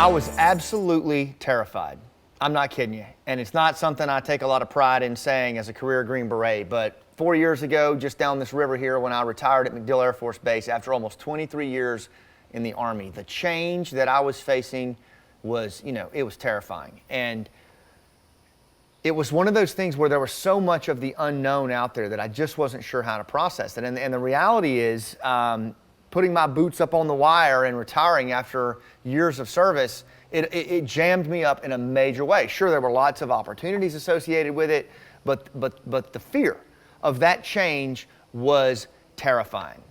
I was absolutely terrified. I'm not kidding you. And it's not something I take a lot of pride in saying as a career Green Beret, but 4 years ago, just down this river here, when I retired at MacDill Air Force Base after almost 23 years in the Army, the change that I was facing was, it was terrifying. And it was one of those things where there was so much of the unknown out there that I just wasn't sure how to process it. And the reality is, putting my boots up on the wire and retiring after years of service, it jammed me up in a major way. Sure, there were lots of opportunities associated with it, but the fear of that change was terrifying.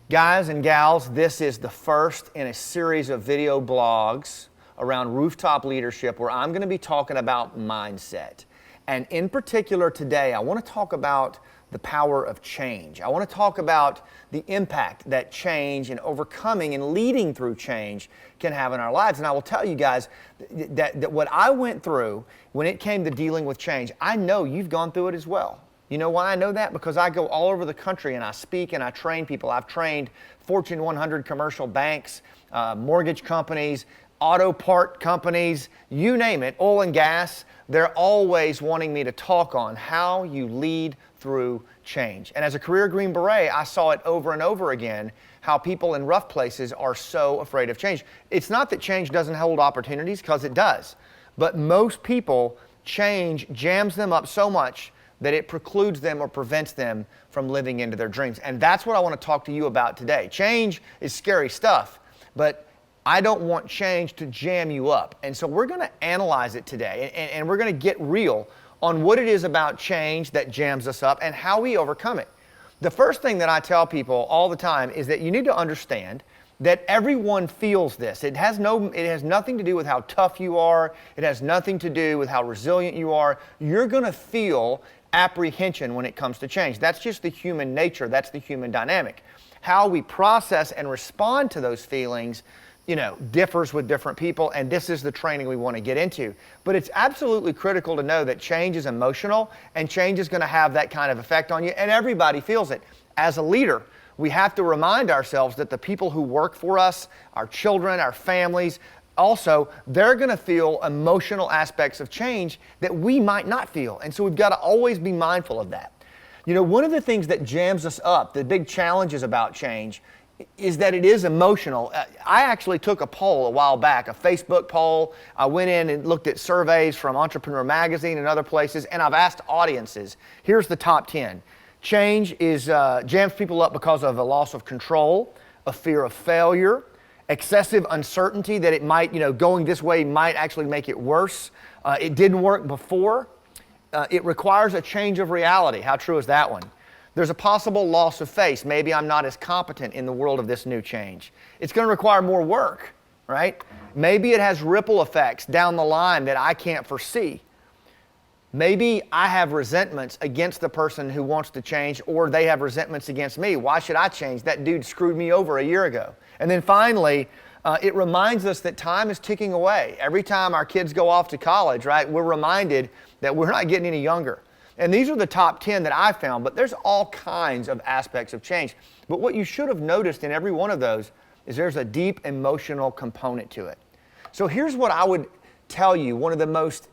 Guys and gals, this is the first in a series of video blogs around rooftop leadership where I'm going to be talking about mindset. And in particular today, I want to talk about the power of change. I want to talk about the impact that change and overcoming and leading through change can have in our lives. And I will tell you guys that what I went through when it came to dealing with change, I know you've gone through it as well. You know why I know that? Because I go all over the country and I speak and I train people. I've trained Fortune 100 commercial banks, mortgage companies, auto part companies, you name it, oil and gas. They're always wanting me to talk on how you lead through change. And as a career Green Beret, I saw it over and over again, how people in rough places are so afraid of change. It's not that change doesn't hold opportunities, because it does. But most people, change jams them up so much that it precludes them or prevents them from living into their dreams. And that's what I want to talk to you about today. Change is scary stuff, but I don't want change to jam you up. And so we're going to analyze it today, and we're going to get real on what it is about change that jams us up and how we overcome it. The first thing that I tell people all the time is that you need to understand that everyone feels this. It has nothing to do with how tough you are. It has nothing to do with how resilient you are. You're going to feel apprehension when it comes to change. That's just the human nature. That's the human dynamic. How we process and respond to those feelings differs with different people, and this is the training we want to get into. But it's absolutely critical to know that change is emotional, and change is going to have that kind of effect on you, and everybody feels it. As a leader, we have to remind ourselves that the people who work for us, our children, our families, also, they're going to feel emotional aspects of change that we might not feel, and so we've got to always be mindful of that. One of the things that jams us up, the big challenges about change, is that it is emotional. I actually took a poll a while back, a Facebook poll. I went in and looked at surveys from Entrepreneur Magazine and other places, and I've asked audiences. Here's the top 10. Change jams people up because of a loss of control, a fear of failure, excessive uncertainty that it might, going this way might actually make it worse. It didn't work before. It requires a change of reality. How true is that one? There's a possible loss of faith. Maybe I'm not as competent in the world of this new change. It's going to require more work, right? Maybe it has ripple effects down the line that I can't foresee. Maybe I have resentments against the person who wants to change, or they have resentments against me. Why should I change? That dude screwed me over a year ago. And then finally, it reminds us that time is ticking away. Every time our kids go off to college, right, we're reminded that we're not getting any younger. And these are the top 10 that I found, but there's all kinds of aspects of change. But what you should have noticed in every one of those is there's a deep emotional component to it. So here's what I would tell you. One of the most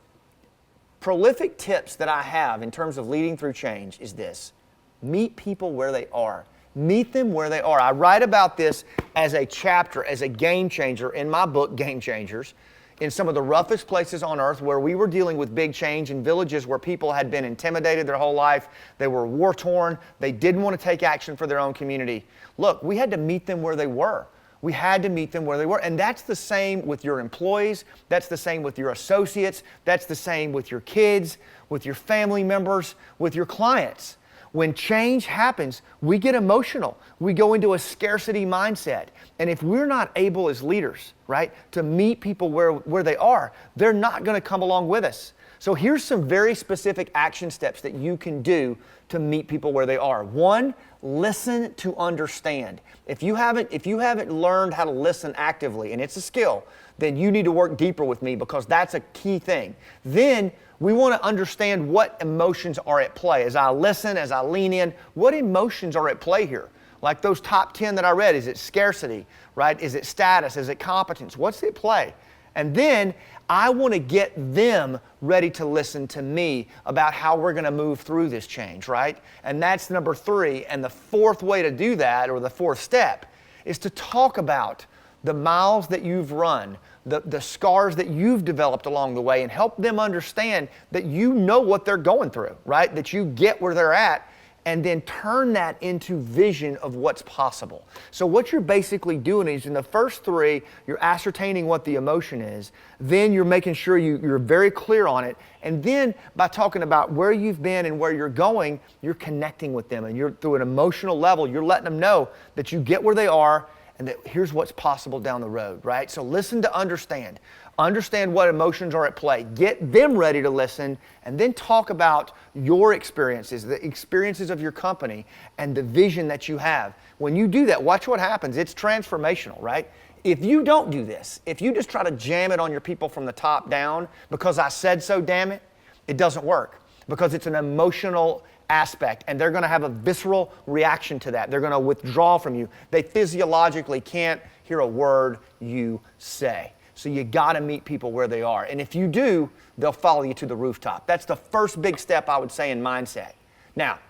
prolific tips that I have in terms of leading through change is this: meet people where they are. Meet them where they are. I write about this as a chapter, as a game changer in my book, Game Changers, in some of the roughest places on earth where we were dealing with big change in villages where people had been intimidated their whole life. They were war-torn. They didn't want to take action for their own community. Look, we had to meet them where they were. We had to meet them where they were. And that's the same with your employees. That's the same with your associates. That's the same with your kids, with your family members, with your clients. When change happens, we get emotional. We go into a scarcity mindset. And if we're not able as leaders, right, to meet people where they are, they're not going to come along with us. So here's some very specific action steps that you can do to meet people where they are. One, listen to understand. If you haven't learned how to listen actively, and it's a skill, then you need to work deeper with me, because that's a key thing. Then we want to understand what emotions are at play. As I listen, as I lean in, what emotions are at play here? Like those top 10 that I read, is it scarcity, right? Is it status? Is it competence? What's the play? And then I want to get them ready to listen to me about how we're going to move through this change, right? And that's number 3. And the fourth way to do that, or the fourth step, is to talk about the miles that you've run, the scars that you've developed along the way, and help them understand that you know what they're going through, right? That you get where they're at, and then turn that into vision of what's possible. So what you're basically doing is, in the first 3, you're ascertaining what the emotion is. Then you're making sure you're very clear on it. And then by talking about where you've been and where you're going, you're connecting with them. And you're, through an emotional level, you're letting them know that you get where they are and that here's what's possible down the road, right? So listen to understand. Understand what emotions are at play. Get them ready to listen, and then talk about your experiences, the experiences of your company, and the vision that you have. When you do that, watch what happens. It's transformational, right? If you don't do this, if you just try to jam it on your people from the top down, because I said so, damn it, it doesn't work. Because it's an emotional aspect, and they're going to have a visceral reaction to that. They're going to withdraw from you. They physiologically can't hear a word you say. So you got to meet people where they are. And if you do, they'll follow you to the rooftop. That's the first big step, I would say, in mindset. Now,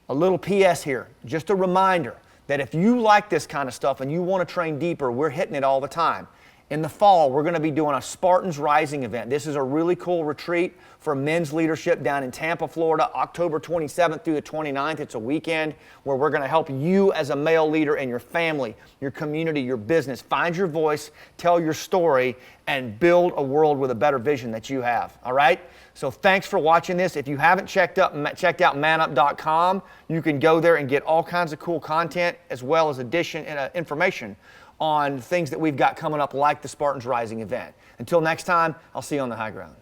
a little PS here, just a reminder that if you like this kind of stuff and you want to train deeper, we're hitting it all the time. In the fall, we're going to be doing a Spartans Rising event. This is a really cool retreat for men's leadership down in Tampa, Florida, October 27th through the 29th. It's a weekend where we're going to help you as a male leader and your family, your community, your business, find your voice, tell your story, and build a world with a better vision that you have. All right? So thanks for watching this. If you haven't checked out mannup.com, you can go there and get all kinds of cool content as well as information on things that we've got coming up, like the Spartans Rising event. Until next time, I'll see you on the high ground.